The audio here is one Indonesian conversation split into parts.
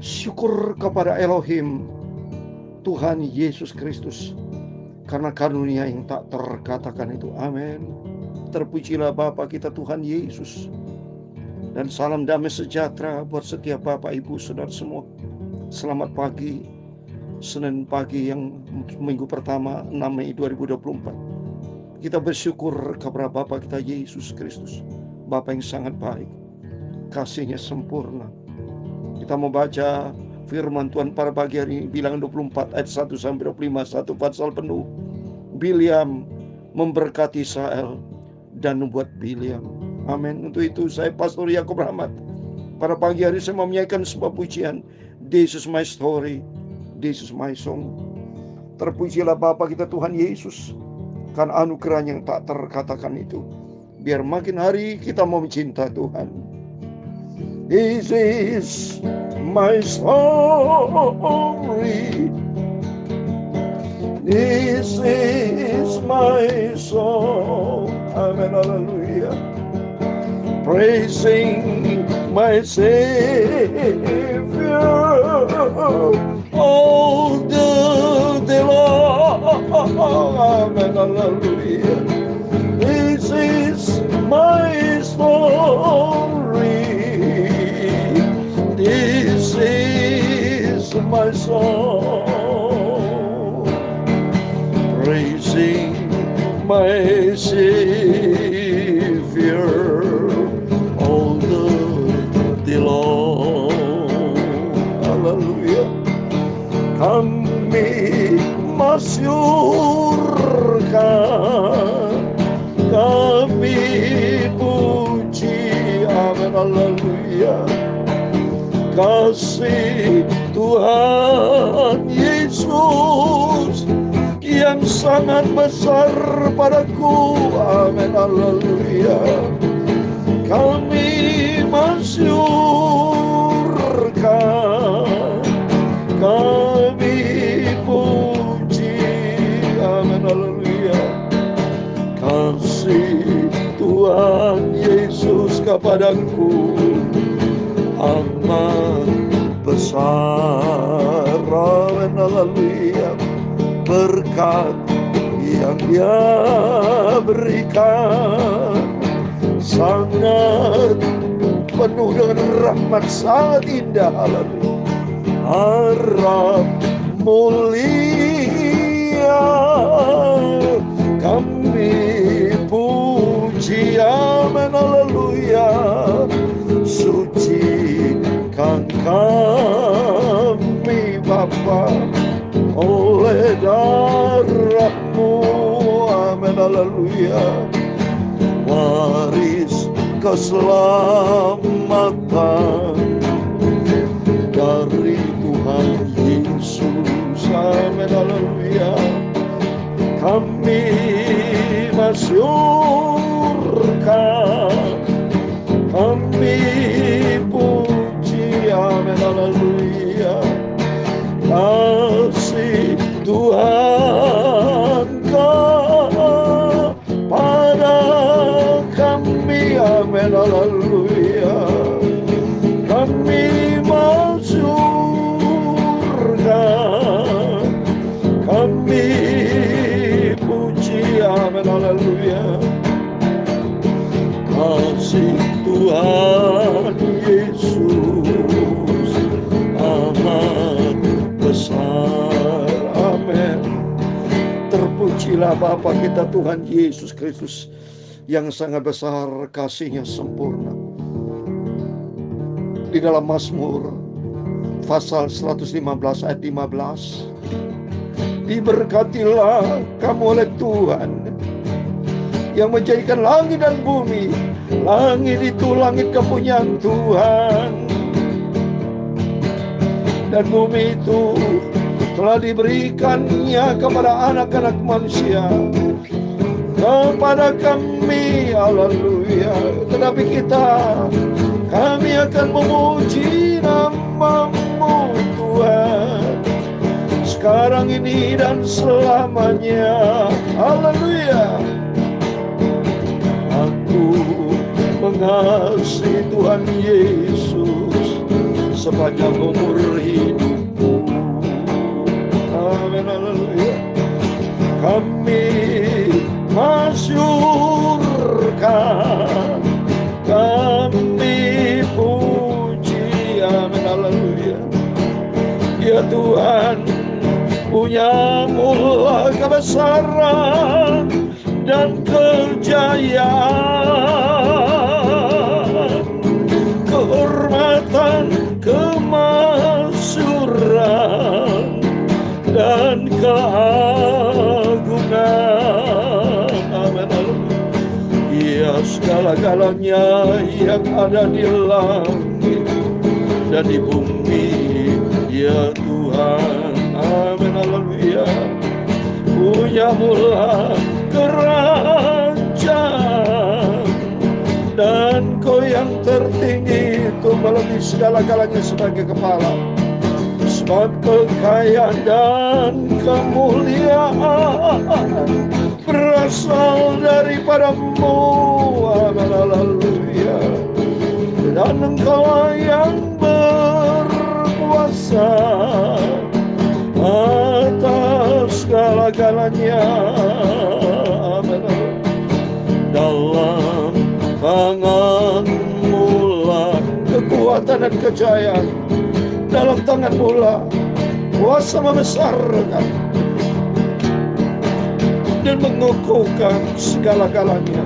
Syukur kepada Elohim, Tuhan Yesus Kristus, karena karunia yang tak terkatakan itu. Amin. Terpujilah Bapa kita Tuhan Yesus. Dan salam damai sejahtera buat setiap Bapak, Ibu, Saudara semua. Selamat pagi, Senin pagi yang minggu pertama 6 Mei 2024. Kita bersyukur kepada Bapa kita Yesus Kristus, Bapa yang sangat baik, kasihnya sempurna. Kita mau baca firman Tuhan pada pagi hari ini, Bilangan 24 ayat 1 sampai 25, satu pasal penuh. Bileam memberkati Israel dan membuat Bileam. Amin. Untuk itu saya Pastor Yakub Rahmat. Pada pagi hari saya mau menyanyikan sebuah pujian, This is my story, this is my song. Terpujilah Bapa kita Tuhan Yesus, kan anugerah yang tak terkatakan itu. Biar makin hari kita mau mencinta Tuhan. This is my story, this is my song. Amen, hallelujah. Praising my Savior all the day long. Amen, hallelujah. This is my story, this is my song, praising my Savior all the day long. Hallelujah. Kami masyurkan, kami puji, amin, haleluya, kasih Tuhan Yesus yang sangat besar padaku, amin, haleluya. Kami masyurkan, kami puji, amin, haleluya, kasih Tuhan Yesus kepadaku amat besar, amin, haleluya. Berkat yang Dia berikan sangat penuh dengan rahmat, sangat indah, haleluya. Harap mulia kami puji, amin, haleluya. Suci kan kami Bapa oleh darah-Mu, amin, haleluya. Waris keselamatan dari Tuhan Yesus, amin, haleluya. Kami masyurkan, kami puji, amin, haleluya. Kasih Tuhan pada kami, amin, haleluya. Kami masyurkan, kami puji, amin, haleluya. Kasih Tuhan Yesus amat besar, amin. Terpujilah Bapa kita Tuhan Yesus Kristus yang sangat besar, kasihnya sempurna. Di dalam Mazmur pasal 115 ayat 15, diberkatilah kamu oleh Tuhan yang menjadikan langit dan bumi. Langit itu langit kepunyaan Tuhan, dan bumi itu telah diberikannya kepada anak-anak manusia, kepada kami, haleluya. Tetapi kami akan memuji nama-Mu Tuhan, sekarang ini dan selamanya, haleluya. Aku mengasihi Tuhan Yesus sepanjang umur Ya Tuhan, punya mula kebesaran dan kejayaan, kehormatan, kemasyuran, dan keagungan. Amin. Ya, segala-galanya yang ada di langit dan di bumi, ya Tuhan. Amin. Haleluya. Punya mula kerajaan, dan Kau yang tertinggi itu melebihi segala-galanya sebagai kepala. Sebab kekayaan dan kemuliaan berasal daripadamu. Amin. Haleluya. Dan Engkau yang berkuasa atas segala-galanya. Amin. Dalam tangan-Mu lah kekuatan dan kejayaan. Dalam tangan-Mu lah kuasa membesarkan dan mengukuhkan segala-galanya.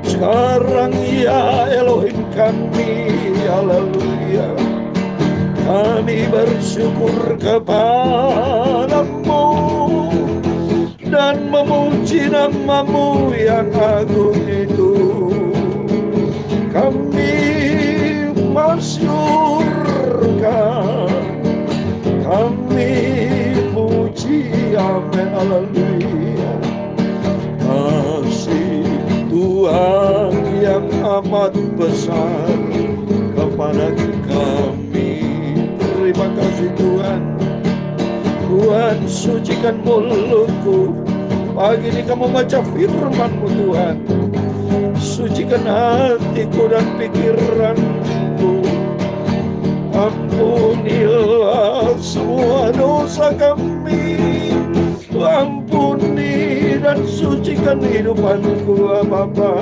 Sekarang ya Elohim kami, haleluya, kami bersyukur kepadamu dan memuji nama-Mu yang agung itu. Kami masyurkan, kami puji. Amin. Haleluya. Kasih Tuhan yang amat besar kepada kami. Terima kasih Tuhan. Tuhan, sucikan mulutku. Pagi ini Kamu baca firman-Mu Tuhan. Sucikan hatiku dan pikiranku. Ampunilah semua dosa kami. Ampuni dan sucikan hidupanku, Bapa.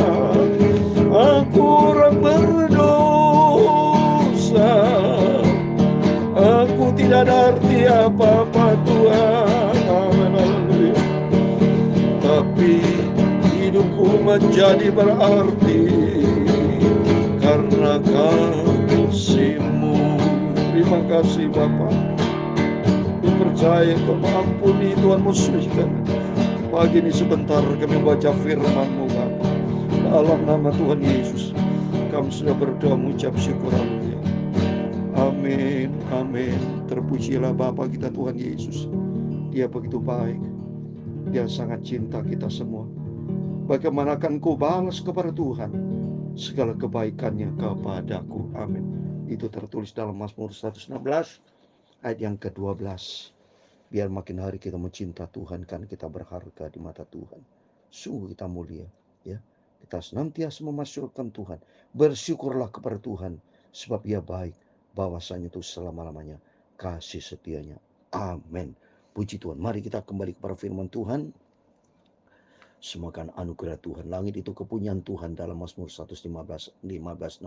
Aku orang berdosa. Aku tidak ada arti apa-apa Tuhan. Amin. Tapi hidupku menjadi berarti karena kasih-Mu. Terima kasih Bapa. Ku percaya Kau mengampuni, Tuhan mensucikan. Pagi ini sebentar kami baca firman-Mu Bapa. Dalam nama Tuhan Yesus kami sudah berdoa mengucap syukur. Haleluya. Amin. Amin. Terpujilah Bapa kita Tuhan Yesus. Dia begitu baik. Dia sangat cinta kita semua. Bagaimanakah Engkau balas kepada Tuhan segala kebaikannya kepadaku. Amin. Itu tertulis dalam Mazmur 116 ayat yang ke-12. Biar makin hari kita mencinta Tuhan, kan kita berharga di mata Tuhan. Sungguh kita mulia, ya. Kita senantiasa memasyurkan Tuhan. Bersyukurlah kepada Tuhan sebab Ia baik, bahwasanya itu selama-lamanya kasih setianya. Amin. Puji Tuhan. Mari kita kembali kepada firman Tuhan. Semakan anugerah Tuhan. Langit itu kepunyaan Tuhan dalam Mazmur 115, 16.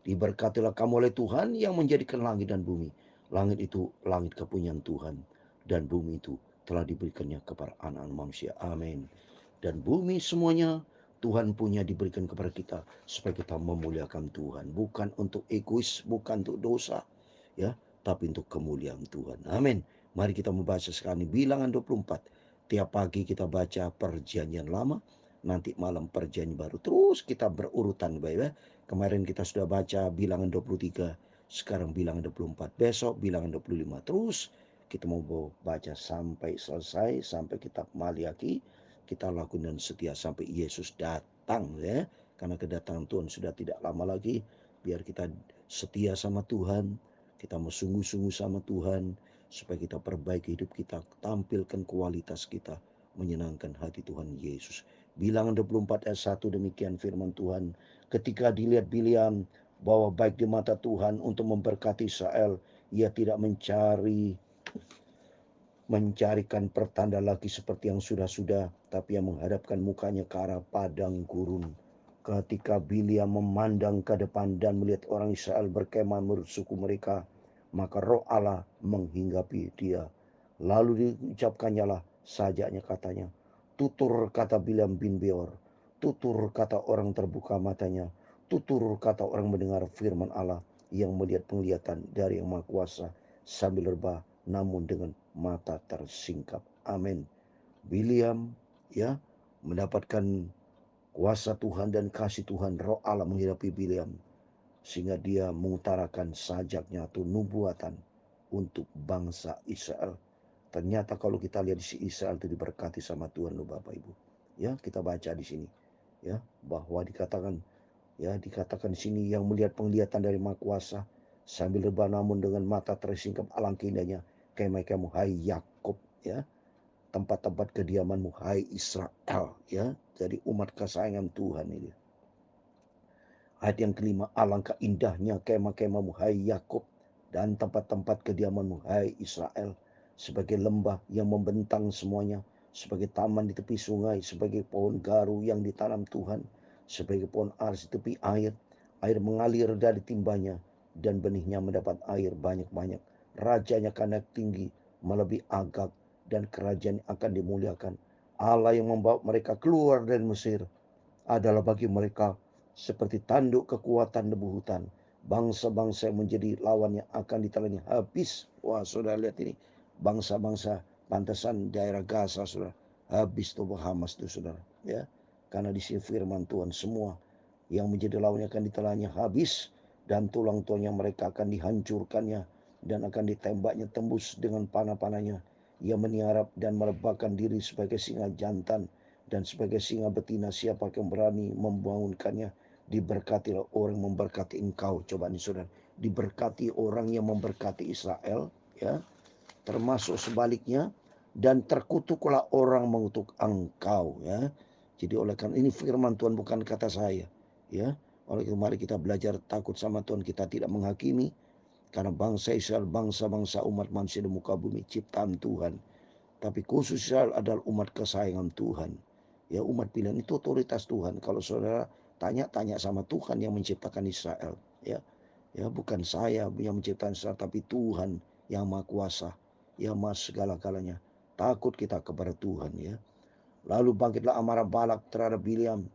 Diberkatilah kamu oleh Tuhan yang menjadikan langit dan bumi. Langit itu langit kepunyaan Tuhan, dan bumi itu telah diberikannya kepada anak-anak manusia. Amin. Dan bumi semuanya Tuhan punya diberikan kepada kita supaya kita memuliakan Tuhan. Bukan untuk egois, bukan untuk dosa, ya, tapi untuk kemuliaan Tuhan. Amin. Mari kita membaca sekarang Bilangan 24. Tiap pagi kita baca perjanjian lama, nanti malam perjanjian baru. Terus kita berurutan, Bapak. Kemarin kita sudah baca Bilangan 23, sekarang Bilangan 24, besok Bilangan 25. Terus kita mau baca sampai selesai, sampai kitab Maliaki. Kita lakukan dan setia sampai Yesus datang, ya. Karena kedatangan Tuhan sudah tidak lama lagi. Biar kita setia sama Tuhan, kita mau sungguh-sungguh sama Tuhan, supaya kita perbaiki hidup kita, tampilkan kualitas kita, menyenangkan hati Tuhan Yesus. Bilangan 24 ayat 1, demikian firman Tuhan. Ketika dilihat Bileam bahwa baik di mata Tuhan untuk memberkati Israel, ia tidak mencarikan pertanda lagi seperti yang sudah-sudah, tapi yang menghadapkan mukanya ke arah padang gurun. Ketika Bileam memandang ke depan dan melihat orang Israel berkemah menurut suku mereka, maka roh Allah menghinggapi dia. Lalu diucapkannya lah sajaknya katanya, tutur kata Bilam bin Beor, tutur kata orang terbuka matanya, tutur kata orang mendengar firman Allah yang melihat penglihatan dari Yang Maha Kuasa sambil rebah namun dengan mata tersingkap. Amin. Bileam ya mendapatkan kuasa Tuhan dan kasih Tuhan, roh Allah menghadapi Bileam sehingga dia mengutarakan sajaknya atau nubuatan untuk bangsa Israel. Ternyata kalau kita lihat si Israel itu diberkati sama Tuhan loh Bapak Ibu. Ya, kita baca di sini ya bahwa dikatakan di sini yang melihat penglihatan dari Maha Kuasa sambil rebah namun dengan mata tersingkap alangkah indahnya kemah-kemahmu hai Yakub ya, tempat-tempat kediamanmu hai Israel ya. Jadi umat kesayangan Tuhan ini. Ayat yang kelima, alangkah indahnya kemah-kemahmu hai Yakub dan tempat-tempat kediamanmu hai Israel, sebagai lembah yang membentang semuanya, sebagai taman di tepi sungai, sebagai pohon garu yang ditanam Tuhan, sebagai pohon aris di tepi air. Air mengalir dari timbanya dan benihnya mendapat air banyak-banyak. Rajanya akan naik tinggi melebihi Agag dan kerajaan akan dimuliakan. Allah yang membawa mereka keluar dari Mesir adalah bagi mereka seperti tanduk kekuatan debu hutan. Bangsa-bangsa yang menjadi lawannya akan ditelannya habis. Wah, saudara lihat ini. Bangsa-bangsa pantesan daerah Gaza, saudara. Habis tuh Hamas tuh, saudara. Ya, karena di sini firman Tuhan, semua yang menjadi lawannya akan ditelannya habis, dan tulang-tulangnya mereka akan dihancurkannya dan akan ditembaknya tembus dengan panah-panahnya. Ia meniarap dan merebahkan diri sebagai singa jantan, dan sebagai singa betina siapa yang berani membangunkannya. Diberkatilah orang memberkati engkau. Coba nih saudara, diberkati orang yang memberkati Israel ya, termasuk sebaliknya, dan terkutuklah orang mengutuk engkau ya. Jadi oleh karena ini firman Tuhan, bukan kata saya ya. Oleh itu mari kita belajar takut sama Tuhan, kita tidak menghakimi, karena bangsa Israel bangsa-bangsa umat manusia di muka bumi ciptaan Tuhan, tapi khusus Israel adalah umat kesayangan Tuhan. Ya, umat pilihan itu otoritas Tuhan. Kalau saudara tanya sama Tuhan yang menciptakan Israel, ya. Ya, bukan saya yang menciptakan Israel, tapi Tuhan yang Maha Kuasa, yang Maha segala-galanya. Takut kita kepada Tuhan ya. Lalu bangkitlah amarah Balak terhadap Bileam,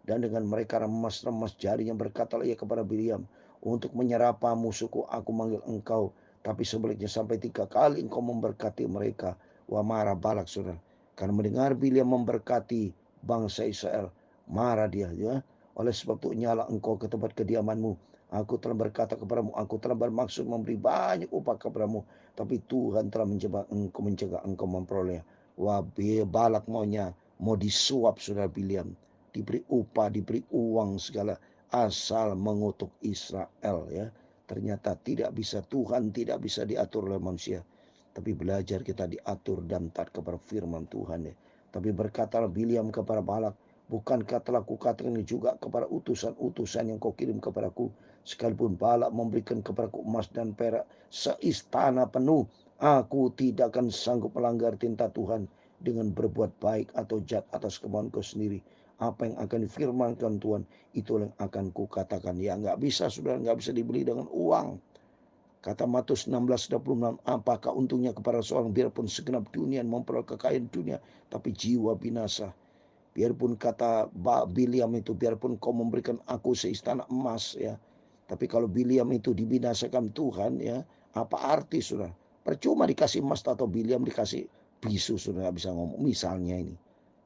dan dengan mereka remas-remas jarinya berkatalah ia kepada Bileam, untuk menyerapa musuhku aku manggil engkau, tapi sebaliknya sampai 3 kali engkau memberkati mereka. Wah, marah Balak saudara, karena mendengar Bileam memberkati bangsa Israel, marah dia ya. Oleh sebab itu nyala engkau ke tempat kediamanmu. Aku telah berkata kepadamu, aku telah bermaksud memberi banyak upah kepadamu, tapi Tuhan telah mencegah engkau memperoleh. Wah, Balak maunya mau disuap saudara Bileam, diberi upah, diberi uang segala, asal mengutuk Israel ya. Ternyata tidak bisa, Tuhan tidak bisa diatur oleh manusia, tapi belajar kita diatur dan taat kepada firman Tuhan ya. Tapi berkatalah Bileam kepada Balak, bukankah telah kukatakan juga kepada utusan-utusan yang kau kirim kepadaku, sekalipun Balak memberikan kepadaku emas dan perak seistana penuh, aku tidak akan sanggup melanggar tinta Tuhan dengan berbuat baik atau jahat atas kemauan kau sendiri. Apa yang akan difirmankan Tuhan, itu yang akan kukatakan. Ya, nggak bisa, saudara, nggak bisa dibeli dengan uang. Kata Matius 16:26, apakah untungnya kepada seorang biarpun segenap dunia memperoleh kekayaan dunia, tapi jiwa binasa. Biarpun kata Bileam itu, biarpun kau memberikan aku seistana emas ya, tapi kalau Bileam itu dibinasakan Tuhan ya, apa arti saudara? Percuma dikasih emas atau Bileam dikasih bisu, saudara bisa ngomong. Misalnya ini,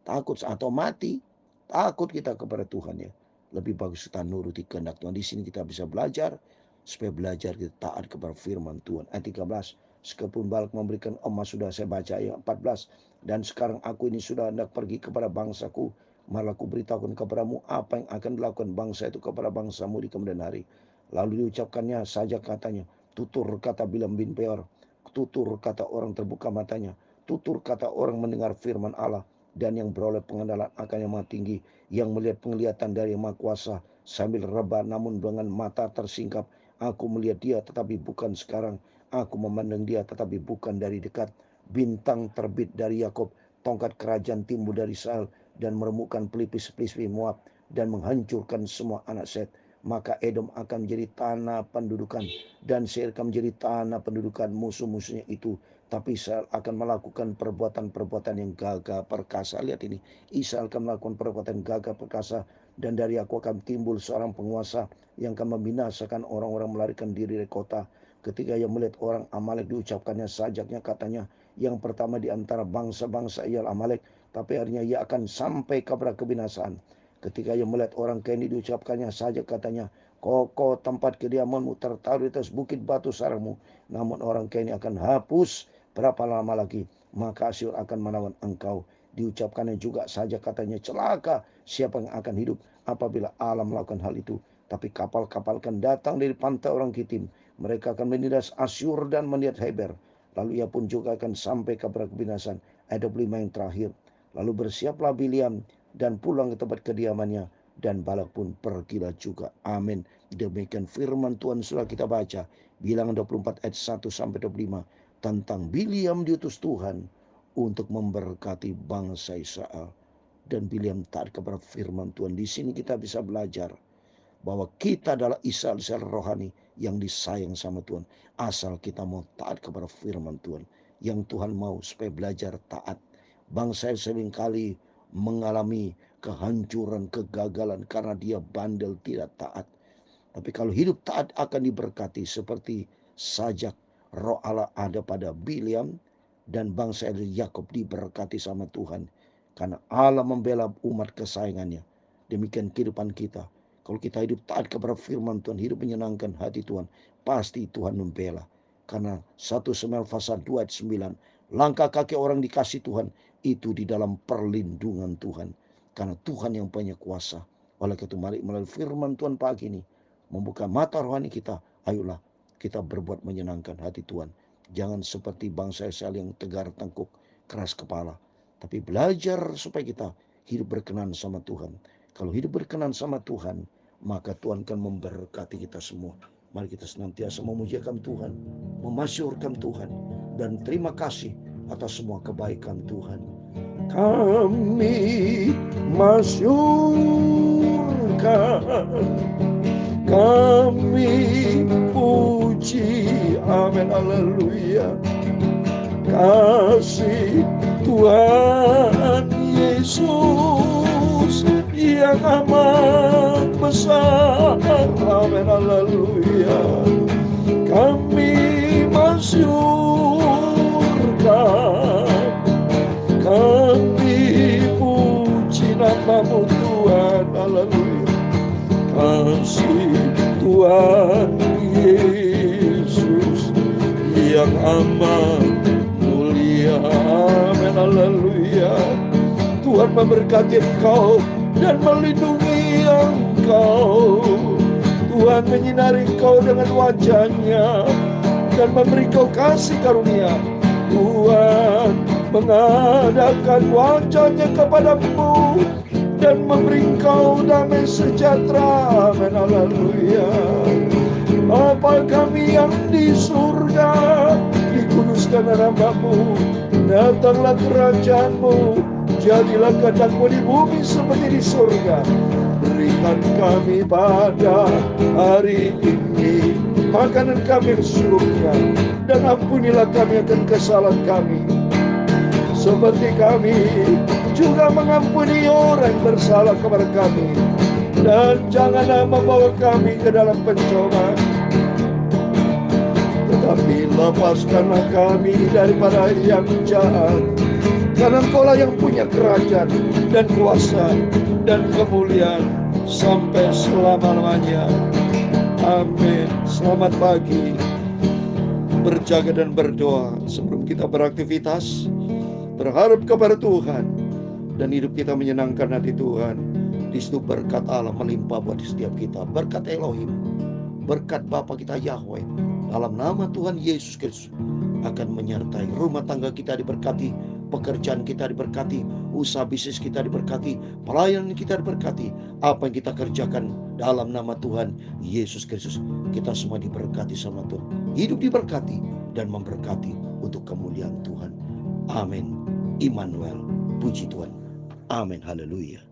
takut atau mati, takut kita kepada Tuhan ya. Lebih bagus kita nuruti kehendak Tuhan. Di sini kita bisa belajar, supaya belajar kita taat kepada firman Tuhan. Ayat 13, sekalipun Balak memberikan emas, sudah saya baca ayat 14, dan sekarang aku ini sudah hendak pergi kepada bangsaku, malah aku beritahukan kepadamu apa yang akan dilakukan bangsa itu kepada bangsamu di kemudian hari. Lalu diucapkannya saja katanya, tutur kata Bilam bin Peor, tutur kata orang terbuka matanya, tutur kata orang mendengar firman Allah, dan yang beroleh pengenalan akan yang maha tinggi, yang melihat penglihatan dari yang maha kuasa, sambil rebah namun dengan mata tersingkap. Aku melihat dia tetapi bukan sekarang, aku memandang dia tetapi bukan dari dekat. Bintang terbit dari Yakub, tongkat kerajaan timbul dari Israel, dan meremukkan pelipis-pelipis Moab, dan menghancurkan semua anak Set. maka Edom akan menjadi tanah pendudukan dan Seir akan menjadi tanah pendudukan musuh-musuhnya itu. Tapi Israel akan melakukan perbuatan-perbuatan yang gagah perkasa. Lihat ini, Israel akan melakukan perbuatan gagah perkasa, dan dari aku akan timbul seorang penguasa yang akan membinasakan orang-orang melarikan diri dari kota. Ketika ia melihat orang Amalek, diucapkannya sajaknya, katanya, yang pertama di antara bangsa-bangsa ialah Amalek, tapi akhirnya ia akan sampai kepada kebinasaan. Ketika ia melihat orang Keni, diucapkannya sajak, katanya, kokoh tempat kediamanmu tertaruh di atas bukit batu sarangmu. Namun orang Keni akan hapus berapa lama lagi, maka Asyur akan melawan engkau. Diucapkannya juga saja, katanya, celaka siapa yang akan hidup apabila Allah melakukan hal itu. Tapi kapal-kapal akan datang dari pantai orang Kitim. Mereka akan menindas Asyur dan melihat Heber. Lalu ia pun juga akan sampai kepada kebinasan. Ayat 25 yang terakhir. Lalu bersiaplah Biliam dan pulang ke tempat kediamannya, dan Balak pun pergilah juga. Amin. Demikian firman Tuhan sudah kita baca. Bilangan 24 ayat 1 sampai 25 tentang Biliam diutus Tuhan untuk memberkati bangsa Israel. Dan Biliam taat kepada firman Tuhan. Di sini kita bisa belajar bahwa kita adalah Israel rohani yang disayang sama Tuhan. Asal kita mau taat kepada firman Tuhan. Yang Tuhan mau supaya belajar taat. Bangsa seringkali mengalami kehancuran, kegagalan karena dia bandel, tidak taat. Tapi kalau hidup taat akan diberkati seperti sajak roh Allah ada pada Biliam, dan bangsa Yakub diberkati sama Tuhan. Karena Allah membela umat kesayangannya. Demikian kehidupan kita. Kalau kita hidup taat kepada firman Tuhan, hidup menyenangkan hati Tuhan, pasti Tuhan membela. Karena 1 Samuel pasal 2 ayat 9, langkah kaki orang dikasih Tuhan itu di dalam perlindungan Tuhan. Karena Tuhan yang punya kuasa. Oleh itu mari melalui firman Tuhan pagi ini, membuka mata rohani kita. Ayolah kita berbuat menyenangkan hati Tuhan. Jangan seperti bangsa Israel yang tegar tengkuk, keras kepala. Tapi belajar supaya kita hidup berkenan sama Tuhan. Kalau hidup berkenan sama Tuhan, maka Tuhan akan memberkati kita semua. Mari kita senantiasa memujiakan Tuhan, memasyurkan Tuhan, dan terima kasih atas semua kebaikan Tuhan. Kami masyurkan, kami puji, amin, haleluya, kasih Tuhan Yesus yang amat besar, amin, haleluya. Kami masyurkan, kami puji namamu Tuhan, haleluya. Kasih Tuhan Yesus yang amat mulia, amin, haleluya. Tuhan memberkati engkau dan melindungi engkau. Tuhan menyinari engkau dengan wajah-Nya dan memberi engkau kasih karunia. Tuhan mengadakan wajah-Nya kepadamu dan memberi engkau damai sejahtera, amin, haleluya. Bapa kami yang di surga, dikuduskan namamu, datanglah kerajaan-Mu, jadilah kehendak-Mu di bumi seperti di surga. Berikan kami pada hari ini makanan kami secukupnya, dan ampunilah kami akan kesalahan kami, seperti kami juga mengampuni orang yang bersalah kepada kami. Dan janganlah membawa kami ke dalam pencobaan, tetapi lepaskanlah kami daripada yang jahat. Karena Engkaulah yang punya kerajaan dan kuasa dan kemuliaan sampai selama-lamanya. Amin. Selamat pagi. Berjaga dan berdoa sebelum kita beraktivitas, berharap kepada Tuhan, dan hidup kita menyenangkan hati Tuhan. Di situ berkat Allah melimpah buat setiap kita. Berkat Elohim, berkat Bapa kita Yahweh, dalam nama Tuhan Yesus Kristus akan menyertai. Rumah tangga kita diberkati, pekerjaan kita diberkati, usaha bisnis kita diberkati, pelayanan kita diberkati. Apa yang kita kerjakan dalam nama Tuhan Yesus Kristus, kita semua diberkati sama Tuhan. Hidup diberkati dan memberkati untuk kemuliaan Tuhan. Amin. Immanuel. Puji Tuhan. Amin. Haleluya.